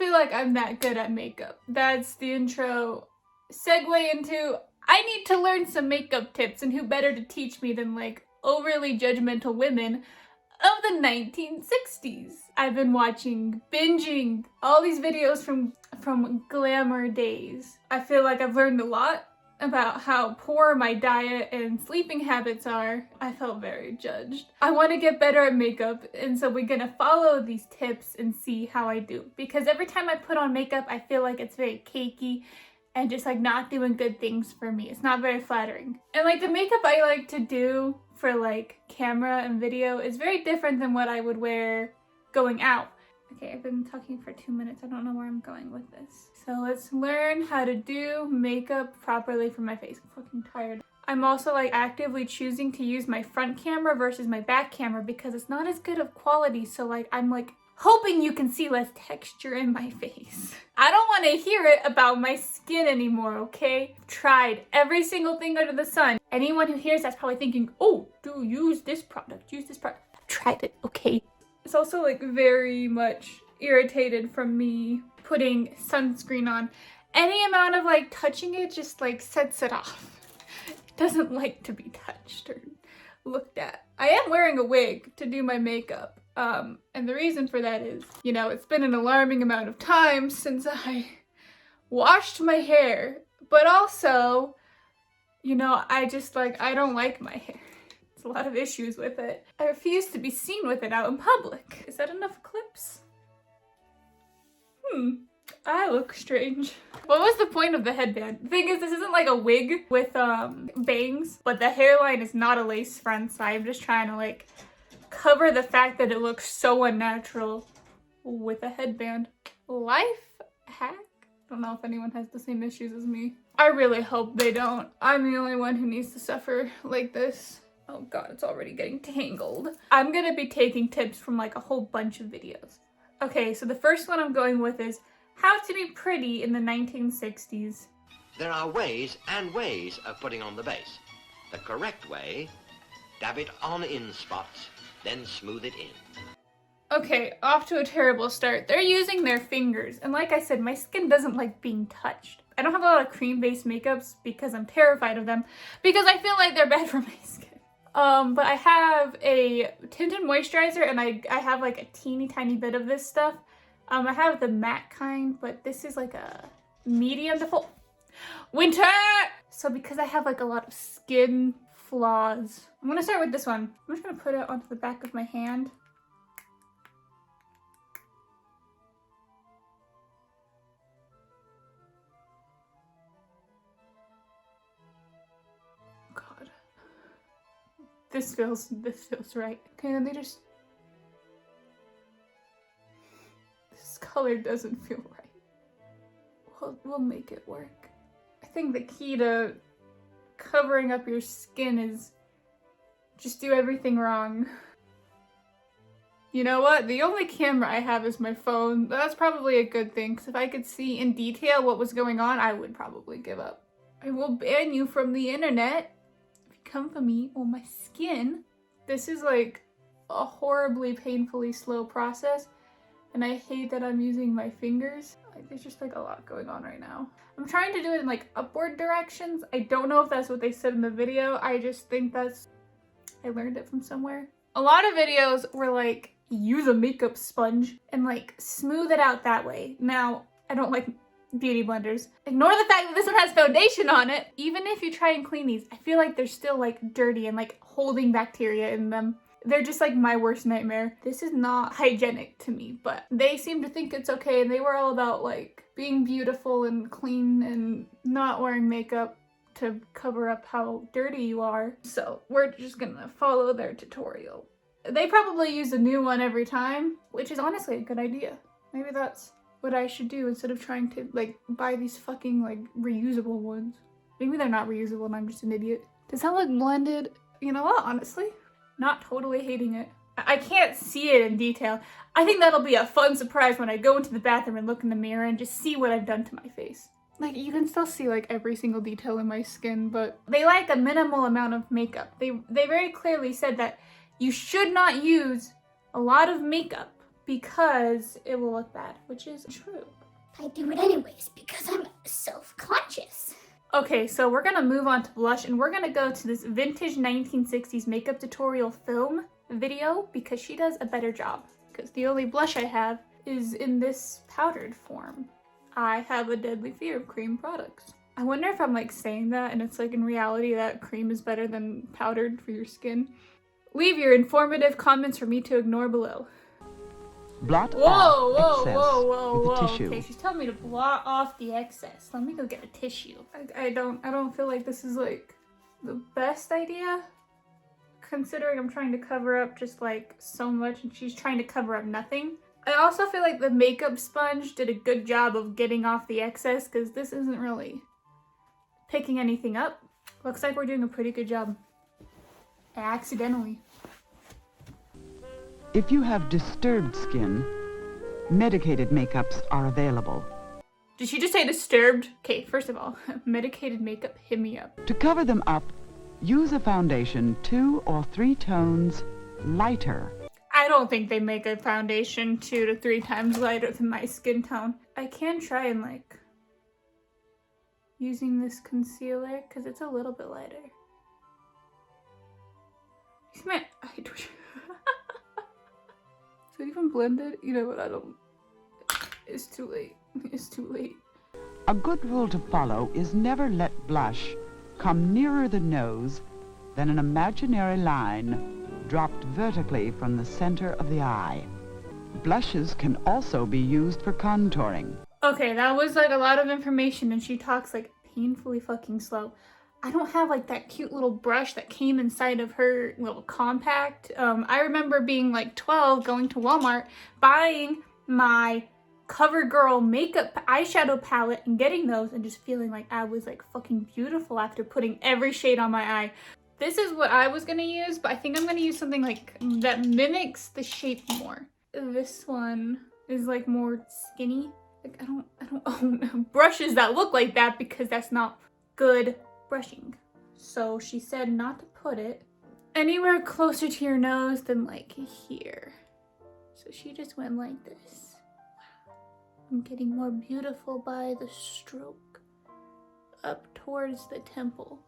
feel like I'm that good at makeup. That's the intro. Segue into, I need to learn some makeup tips, and who better to teach me than like overly judgmental women of the 1960s. I've been binging all these videos from glamour days. I feel like I've learned a lot about how poor my diet and sleeping habits are. I felt very judged. I want to get better at makeup, and so we're gonna follow these tips and see how I do. Because every time I put on makeup, I feel like it's very cakey and just like not doing good things for me. It's not very flattering. And like the makeup I like to do for like camera and video is very different than what I would wear going out. Okay, I've been talking for 2 minutes. I don't know where I'm going with this. So let's learn how to do makeup properly for my face. I'm fucking tired. I'm also like actively choosing to use my front camera versus my back camera because it's not as good of quality. So like I'm like hoping you can see less texture in my face. I don't want to hear it about my skin anymore, okay? I've tried every single thing under the sun. Anyone who hears that's probably thinking, oh, do use this product, use this product. I've tried it, okay? It's also like very much irritated from me putting sunscreen on. Any amount of like touching it just like sets it off. It doesn't like to be touched or looked at. I am wearing a wig to do my makeup. And the reason for that is, you know, it's been an alarming amount of time since I washed my hair, but also, you know, I don't like my hair. There's a lot of issues with it. I refuse to be seen with it out in public. Is that enough clips? I look strange. What was the point of the headband? The thing is, this isn't like a wig with bangs, but the hairline is not a lace front, so I'm just trying to like cover the fact that it looks so unnatural with a headband. Life hack? I don't know if anyone has the same issues as me. I really hope they don't. I'm the only one who needs to suffer like this. Oh god, it's already getting tangled. I'm gonna be taking tips from like a whole bunch of videos. Okay, so the first one I'm going with is how to be pretty in the 1960s. There are ways and ways of putting on the base. The correct way, dab it on in spots, then smooth it in. Okay, off to a terrible start. They're using their fingers, and like I said, my skin doesn't like being touched. I don't have a lot of cream-based makeups because I'm terrified of them, because I feel like they're bad for my skin. But I have a tinted moisturizer, and I have like a teeny tiny bit of this stuff. I have the matte kind, but this is like a medium to full winter. So because I have like a lot of skin flaws, I'm gonna start with this one. I'm just gonna put it onto the back of my hand. God, this feels right. Okay, then this color doesn't feel right. We'll make it work. I think the key to covering up your skin is just do everything wrong. You know what? The only camera I have is my phone. That's probably a good thing, because if I could see in detail what was going on, I would probably give up. I will ban you from the internet if you come for me or my skin. This is like a horribly painfully slow process, and I hate that I'm using my fingers. Like, there's just like a lot going on right now. I'm trying to do it in like upward directions. I don't know if that's what they said in the video. I just think I learned it from somewhere. A lot of videos were like, use a makeup sponge and like smooth it out that way. Now, I don't like beauty blenders. Ignore the fact that this one has foundation on it. Even if you try and clean these, I feel like they're still like dirty and like holding bacteria in them. They're just like my worst nightmare. This is not hygienic to me, but they seem to think it's okay, and they were all about like being beautiful and clean and not wearing makeup to cover up how dirty you are. So we're just gonna follow their tutorial. They probably use a new one every time, which is honestly a good idea. Maybe that's what I should do instead of trying to like buy these fucking like reusable ones. Maybe they're not reusable and I'm just an idiot. Does that look blended? You know what, honestly? Not totally hating it. I can't see it in detail. I think that'll be a fun surprise when I go into the bathroom and look in the mirror and just see what I've done to my face. Like, you can still see like every single detail in my skin, but they like a minimal amount of makeup. They very clearly said that you should not use a lot of makeup because it will look bad, which is true. I do it anyways because I'm self-conscious. Okay, so we're gonna move on to blush, and we're gonna go to this vintage 1960s makeup tutorial film video because she does a better job. Because the only blush I have is in this powdered form. I have a deadly fear of cream products. I wonder if I'm like saying that and it's like in reality that cream is better than powdered for your skin. Leave your informative comments for me to ignore below. Blot Whoa, off whoa, excess whoa, whoa, with a whoa. tissue. Okay, she's telling me to blot off the excess. Let me go get a tissue. I don't feel like this is like the best idea, considering I'm trying to cover up just like so much and she's trying to cover up nothing. I also feel like the makeup sponge did a good job of getting off the excess because this isn't really picking anything up. Looks like we're doing a pretty good job. Accidentally. If you have disturbed skin, medicated makeups are available. Did she just say disturbed? Okay, first of all, medicated makeup, hit me up. To cover them up, use a foundation 2 or 3 tones lighter. I don't think they make a foundation 2 to 3 times lighter than my skin tone. I can try and like using this concealer because it's a little bit lighter. See my eye twitch. Is it even blended? You know what, I don't. It's too late. It's too late. A good rule to follow is never let blush come nearer the nose than an imaginary line dropped vertically from the center of the eye. Blushes can also be used for contouring. Okay, that was like a lot of information and she talks like painfully fucking slow. I don't have like that cute little brush that came inside of her little compact. I remember being like 12, going to Walmart, buying my CoverGirl makeup eyeshadow palette and getting those and just feeling like I was like fucking beautiful after putting every shade on my eye. This is what I was gonna use, but I think I'm gonna use something like that mimics the shape more. This one is like more skinny. Like I don't own brushes that look like that because that's not good brushing. So she said not to put it anywhere closer to your nose than like here. So she just went like this. Wow. I'm getting more beautiful by the stroke up towards the temple.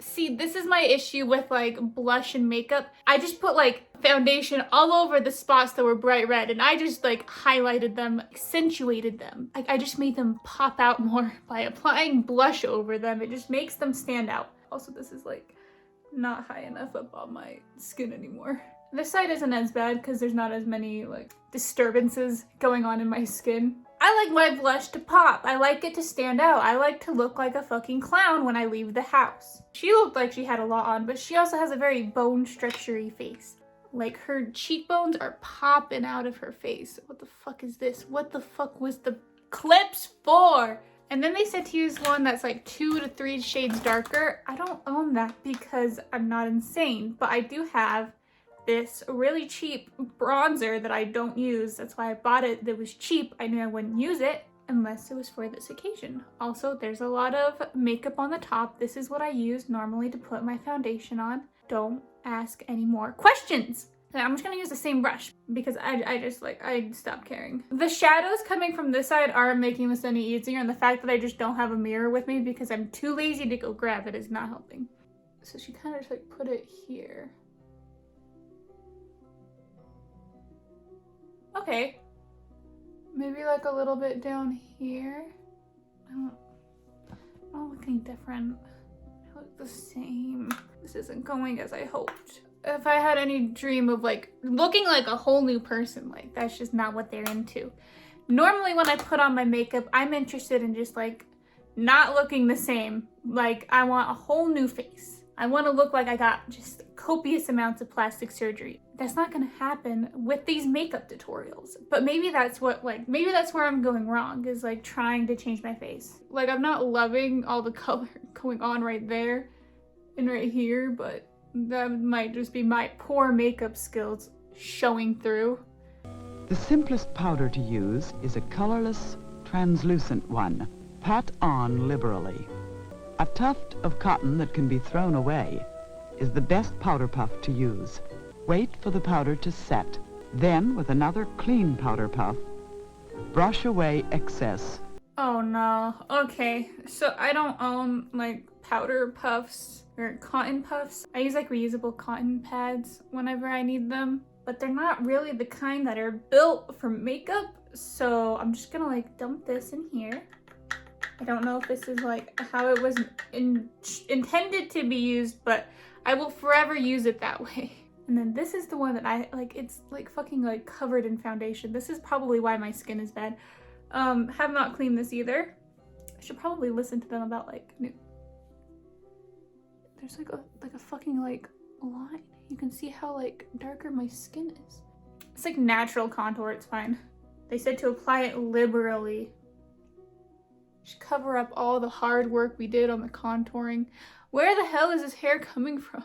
See, this is my issue with like blush and makeup. I just put like foundation all over the spots that were bright red and I just like highlighted them, accentuated them. I just made them pop out more by applying blush over them. It just makes them stand out. Also, this is like not high enough up on my skin anymore. This side isn't as bad because there's not as many like disturbances going on in my skin. I like my blush to pop. I like it to stand out. I like to look like a fucking clown when I leave the house. She looked like she had a lot on, but she also has a very bone structure-y face. Like her cheekbones are popping out of her face. What the fuck is this? What the fuck was the clips for? And then they said to use one that's like 2 to 3 shades darker. I don't own that because I'm not insane, but I do have this really cheap bronzer that I don't use. That's why I bought it. That was cheap. I knew I wouldn't use it unless it was for this occasion. Also, there's a lot of makeup on the top. This is what I use normally to put my foundation on. Don't ask any more questions. I'm just gonna use the same brush because I stopped caring. The shadows coming from this side aren't making this any easier, and the fact that I just don't have a mirror with me because I'm too lazy to go grab it is not helping. So she kind of just like put it here. Okay, maybe like a little bit down here. I don't look any different. I look the same. This isn't going as I hoped. If I had any dream of like looking like a whole new person, like that's just not what they're into. Normally when I put on my makeup, I'm interested in just like not looking the same. Like I want a whole new face. I want to look like I got just copious amounts of plastic surgery. That's not going to happen with these makeup tutorials. But maybe that's what maybe that's where I'm going wrong, is like trying to change my face. Like I'm not loving all the color going on right there and right here, but that might just be my poor makeup skills showing through. The simplest powder to use is a colorless, translucent one. Pat on liberally. A tuft of cotton that can be thrown away is the best powder puff to use. Wait for the powder to set. Then, with another clean powder puff, brush away excess. Oh no. Okay, so I don't own like powder puffs or cotton puffs. I use like reusable cotton pads whenever I need them, but they're not really the kind that are built for makeup. So I'm just gonna like dump this in here. I don't know if this is like how it was intended to be used, but I will forever use it that way. And then this is the one that I like, it's like fucking like covered in foundation. This is probably why my skin is bad. Have not cleaned this either. I should probably listen to them about like there's like a fucking like line. You can see how like darker my skin is. It's like natural contour, it's fine. They said to apply it liberally. Should cover up all the hard work we did on the contouring. Where the hell is this hair coming from?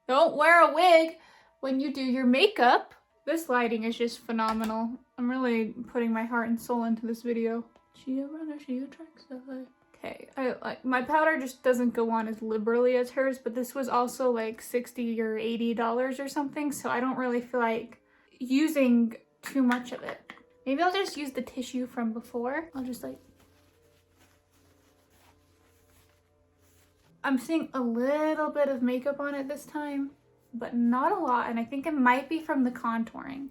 Don't wear a wig when you do your makeup. This lighting is just phenomenal. I'm really putting my heart and soul into this video. She a runner, she attracts the light. Okay, I like my powder just doesn't go on as liberally as hers, but this was also like $60 or $80 or something, so I don't really feel like using too much of it. Maybe I'll just use the tissue from before. I'll just like... I'm seeing a little bit of makeup on it this time, but not a lot, and I think it might be from the contouring.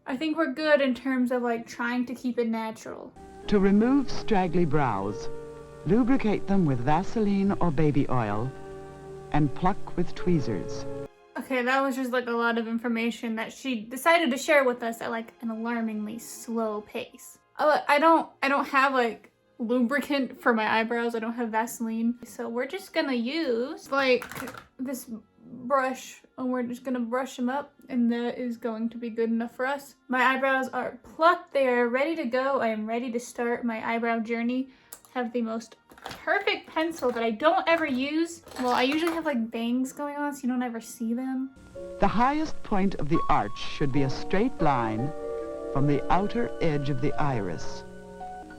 I think we're good in terms of like trying to keep it natural. To remove straggly brows, lubricate them with Vaseline or baby oil and pluck with tweezers. Okay, that was just like a lot of information that she decided to share with us at like an alarmingly slow pace. I don't have like lubricant for my eyebrows. I don't have Vaseline. So we're just gonna use like this brush and we're just gonna brush them up, and that is going to be good enough for us. My eyebrows are plucked. They are ready to go. I am ready to start my eyebrow journey. I have the most perfect pencil that I don't ever use. Well, I usually have like bangs going on, so you don't ever see them. The highest point of the arch should be a straight line from the outer edge of the iris.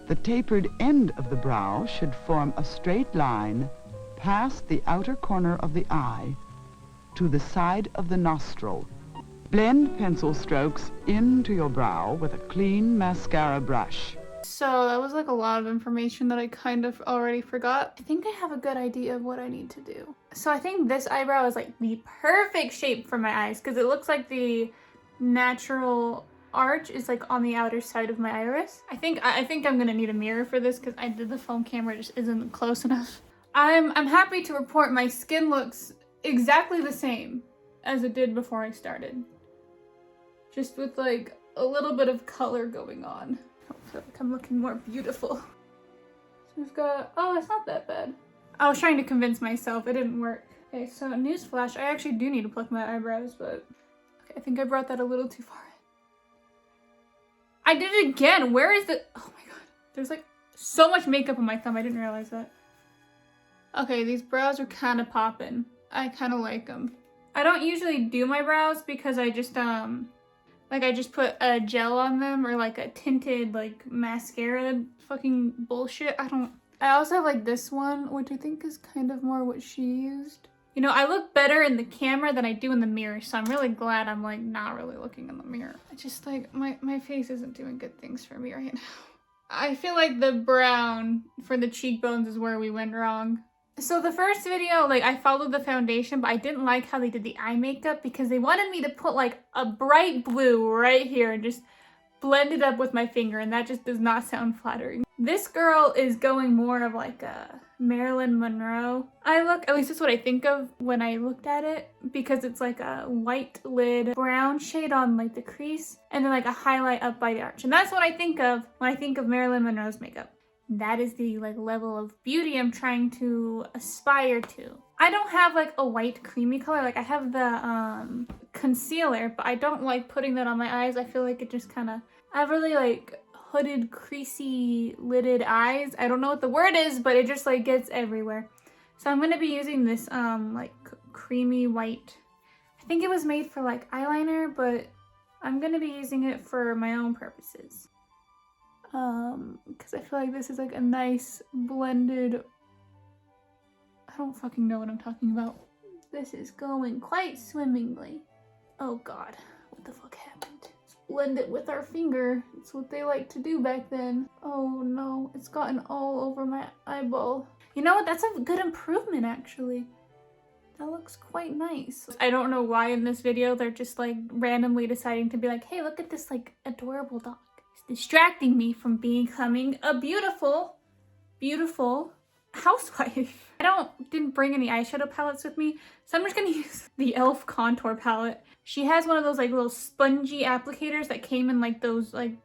The tapered end of the brow should form a straight line past the outer corner of the eye to the side of the nostril. Blend pencil strokes into your brow with a clean mascara brush. So that was like a lot of information that I kind of already forgot. I think I have a good idea of what I need to do. So I think this eyebrow is like the perfect shape for my eyes because it looks like the natural arch is like on the outer side of my iris. I think I'm gonna need a mirror for this because the phone camera just isn't close enough. I'm happy to report my skin looks exactly the same as it did before I started. Just with like a little bit of color going on. I feel like I'm looking more beautiful. So we've got, oh, it's not that bad. I was trying to convince myself, it didn't work. Okay, so newsflash, I actually do need to pluck my eyebrows, but okay, I think I brought that a little too far. I did it again. Where is the, oh my god. There's like so much makeup on my thumb, I didn't realize that. Okay, these brows are kind of popping. I kind of like them. I don't usually do my brows because I just, like I just put a gel on them or like a tinted like mascara fucking bullshit. I also have like this one, which I think is kind of more what she used. You know, I look better in the camera than I do in the mirror, so I'm really glad I'm like not really looking in the mirror. I just like, my face isn't doing good things for me right now. I feel like the brown for the cheekbones is where we went wrong. So the first video, like I followed the foundation, but I didn't like how they did the eye makeup because they wanted me to put like a bright blue right here and just blend it up with my finger, and that just does not sound flattering. This girl is going more of like a Marilyn Monroe eye look. At least that's what I think of when I looked at it, because it's like a white lid, brown shade on like the crease, and then like a highlight up by the arch. And that's what I think of when I think of Marilyn Monroe's makeup. That is the like level of beauty I'm trying to aspire to. I don't have like a white creamy color. Like I have the concealer, but I don't like putting that on my eyes. I feel like it just kind of, I have really like hooded, creasy, lidded eyes. I don't know what the word is, but it just like gets everywhere. So I'm gonna be using this like creamy white. I think it was made for like eyeliner, but I'm gonna be using it for my own purposes. Because I feel like this is like a nice blended, I don't fucking know what I'm talking about. This is going quite swimmingly. Oh God, what the fuck happened? Blend it with our finger. It's what they like to do back then. Oh no, it's gotten all over my eyeball. You know what, that's a good improvement actually. That looks quite nice. I don't know why in this video they're just like randomly deciding to be like, hey, look at this like adorable dog. It's distracting me from becoming a beautiful, beautiful housewife. Didn't bring any eyeshadow palettes with me, so I'm just gonna use the e.l.f. contour palette. She has one of those like little spongy applicators that came in like those like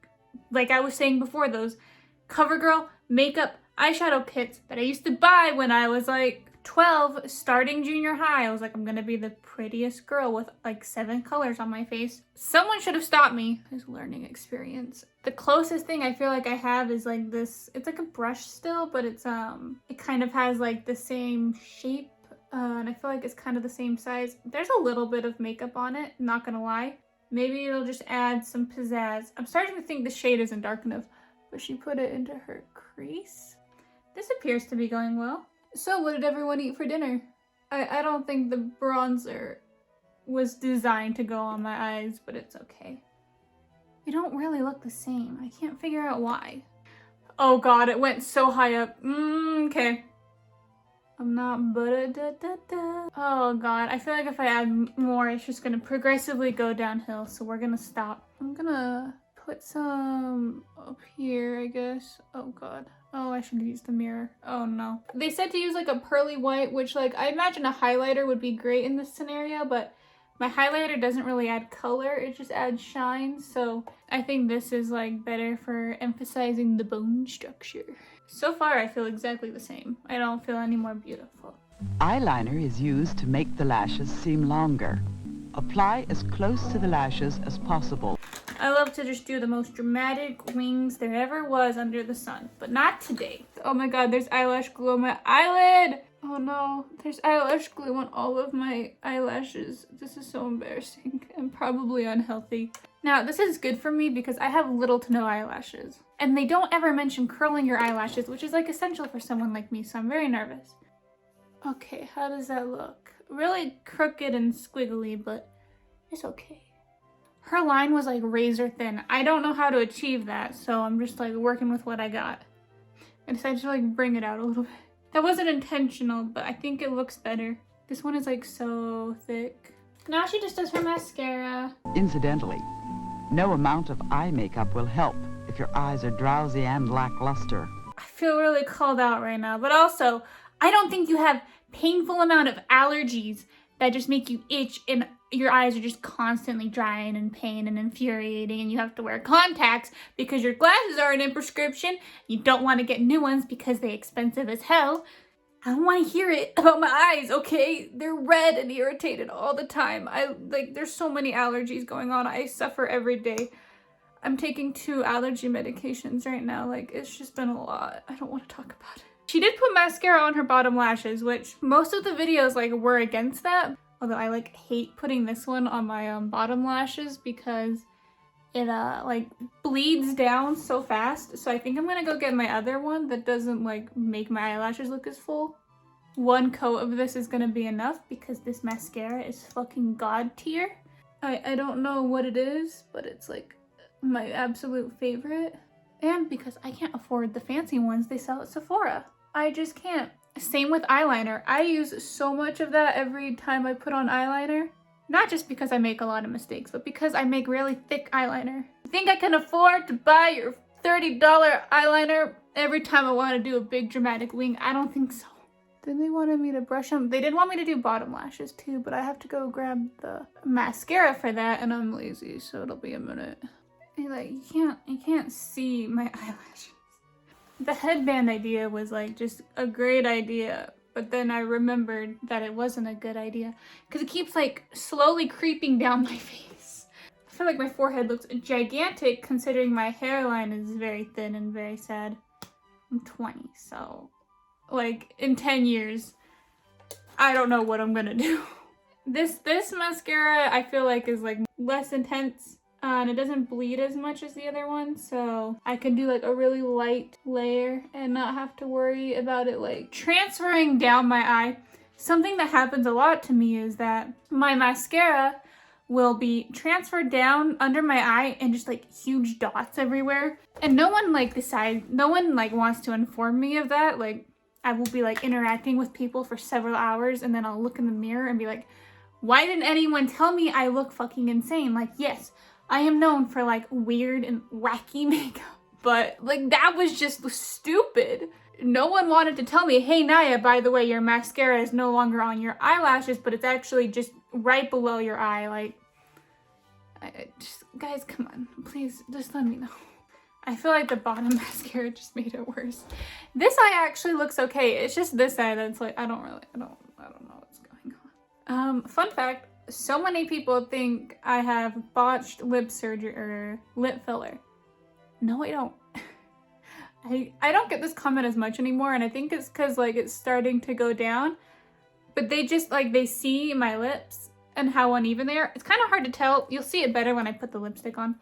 I was saying before, those CoverGirl makeup eyeshadow kits that I used to buy when I was like 12, starting junior high. I was like, I'm gonna be the prettiest girl with like 7 colors on my face. Someone should have stopped me. This learning experience. The closest thing I feel like I have is like this. It's like a brush still, but it's it kind of has like the same shape, and I feel like it's kind of the same size. There's a little bit of makeup on it, not gonna lie. Maybe it'll just add some pizzazz. I'm starting to think the shade isn't dark enough, but she put it into her crease. This appears to be going well. So what did everyone eat for dinner? I don't think the bronzer was designed to go on my eyes, but it's okay. They don't really look the same. I can't figure out why. Oh God, it went so high up. Okay. I'm not ba-da-da-da-da. Oh God, I feel like if I add more, it's just gonna progressively go downhill, so we're gonna stop. I'm gonna put some up here, I guess. Oh God. Oh, I should use the mirror. Oh no. They said to use like a pearly white, which like I imagine a highlighter would be great in this scenario, but my highlighter doesn't really add color, it just adds shine. So I think this is like better for emphasizing the bone structure. So far I feel exactly the same. I don't feel any more beautiful. Eyeliner is used to make the lashes seem longer. Apply as close to the lashes as possible. I love to just do the most dramatic wings there ever was under the sun, but not today. Oh my God, there's eyelash glue on my eyelid. Oh no, there's eyelash glue on all of my eyelashes. This is so embarrassing and probably unhealthy. Now, this is good for me because I have little to no eyelashes. And they don't ever mention curling your eyelashes, which is like essential for someone like me, so I'm very nervous. Okay, how does that look? Really crooked and squiggly, but it's okay. Her line was like razor thin. I don't know how to achieve that, so I'm just like working with what I got. I decided to like bring it out a little bit. That wasn't intentional, but I think it looks better. This one is like so thick. Now she just does her mascara. Incidentally, no amount of eye makeup will help if your eyes are drowsy and lackluster. I feel really called out right now, but also, I don't think you have painful amount of allergies that just make you itch and your eyes are just constantly dry and in pain and infuriating, and you have to wear contacts because your glasses aren't in prescription. You don't want to get new ones because they're expensive as hell. I don't want to hear it about my eyes, okay? They're red and irritated all the time. There's so many allergies going on. I suffer every day. I'm taking 2 allergy medications right now. Like, it's just been a lot. I don't want to talk about it. She did put mascara on her bottom lashes, which most of the videos like were against that. Although I like hate putting this one on my bottom lashes because it like bleeds down so fast. So I think I'm gonna go get my other one that doesn't like make my eyelashes look as full. 1 coat of this is gonna be enough because this mascara is fucking god tier. I don't know what it is, but it's like my absolute favorite. And because I can't afford the fancy ones they sell at Sephora. I just can't. Same with eyeliner. I use so much of that every time I put on eyeliner. Not just because I make a lot of mistakes, but because I make really thick eyeliner. You think I can afford to buy your $30 eyeliner every time I want to do a big dramatic wing? I don't think so. Then they wanted me to brush them. They did want me to do bottom lashes too, but I have to go grab the mascara for that and I'm lazy, so it'll be a minute. You can't see my eyelashes. The headband idea was like just a great idea, but then I remembered that it wasn't a good idea because it keeps like slowly creeping down my face. I feel like my forehead looks gigantic considering my hairline is very thin and very sad. I'm 20, so like in 10 years, I don't know what I'm gonna do. This mascara I feel like is like less intense. And it doesn't bleed as much as the other one, so I can do like a really light layer and not have to worry about it like transferring down my eye. Something that happens a lot to me is that my mascara will be transferred down under my eye and just like huge dots everywhere. And no one like wants to inform me of that. Like I will be like interacting with people for several hours and then I'll look in the mirror and be like, why didn't anyone tell me I look fucking insane? Like, yes, I am known for like weird and wacky makeup, but like that was just stupid. No one wanted to tell me, hey Nyah, by the way, your mascara is no longer on your eyelashes, but it's actually just right below your eye. Like, guys, come on, please, just let me know. I feel like the bottom mascara just made it worse. This eye actually looks okay. It's just this eye that's like, I don't know what's going on. Fun fact, so many people think I have botched lip surgery or lip filler. No, I don't. I don't get this comment as much anymore, and I think it's because like it's starting to go down, but they just like, they see my lips and how uneven they are. It's kind of hard to tell. You'll see it better when I put the lipstick on,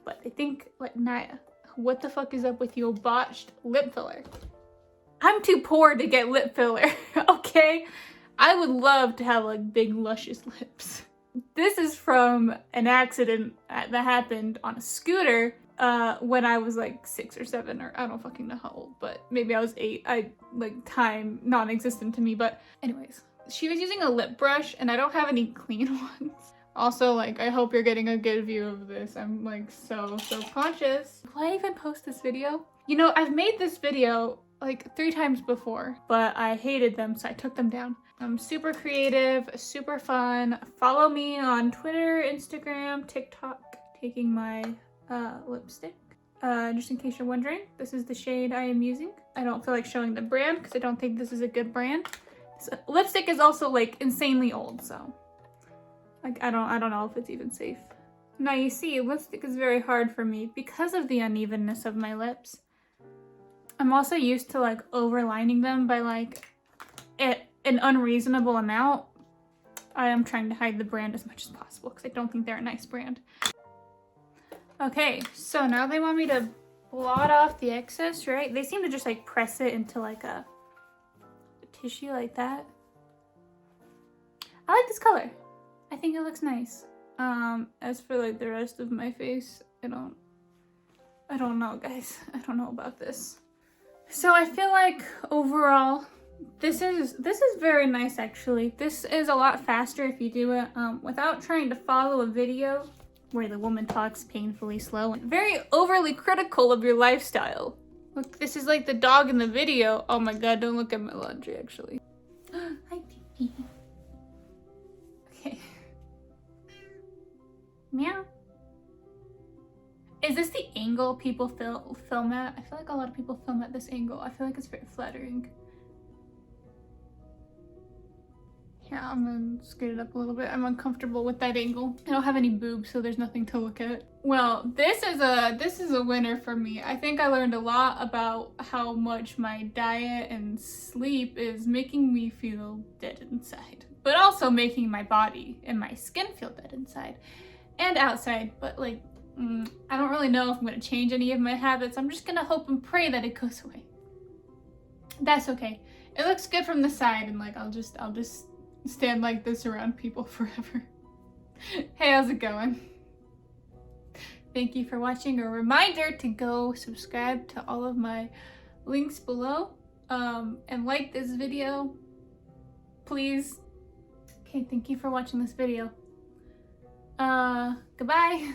but I think like, Nyah, what the fuck is up with your botched lip filler? I'm too poor to get lip filler, okay? I would love to have like big luscious lips. This is from an accident that happened on a scooter when I was like 6 or 7, or I don't fucking know how old, but maybe I was 8. Time non-existent to me, but anyways. She was using a lip brush and I don't have any clean ones. Also, like, I hope you're getting a good view of this. I'm like so conscious. Will I even post this video? You know, I've made this video like 3 times before, but I hated them, so I took them down. I'm super creative, super fun. Follow me on Twitter, Instagram, TikTok, taking my lipstick. Just in case you're wondering, this is the shade I am using. I don't feel like showing the brand because I don't think this is a good brand. This lipstick is also like insanely old, so like I don't know if it's even safe. Now you see, lipstick is very hard for me because of the unevenness of my lips. I'm also used to like overlining them by like an unreasonable amount. I am trying to hide the brand as much as possible because I don't think they're a nice brand. Okay, so now they want me to blot off the excess, right? They seem to just like press it into like a tissue like that. I like this color. I think it looks nice. As for like the rest of my face, I don't know, guys. I don't know about this. So I feel like overall, this is very nice actually. This is a lot faster if you do it without trying to follow a video where the woman talks painfully slow and very overly critical of your lifestyle. Look, this is like the dog in the video. Oh my god, don't look at my laundry actually. Hi, Pinky. Okay. Meow. Is this the angle people film at? I feel like a lot of people film at this angle. I feel like it's very flattering. Yeah, I'm gonna scoot it up a little bit. I'm uncomfortable with that angle. I don't have any boobs, so there's nothing to look at. Well, this is a winner for me. I think I learned a lot about how much my diet and sleep is making me feel dead inside, but also making my body and my skin feel dead inside and outside. But like, I don't really know if I'm gonna change any of my habits. I'm just gonna hope and pray that it goes away. That's okay. It looks good from the side, and like I'll just stand like this around people forever. Hey, how's it going? Thank you for watching. A reminder to go subscribe to all of my links below, and like this video, please. Okay, thank you for watching this video. Goodbye.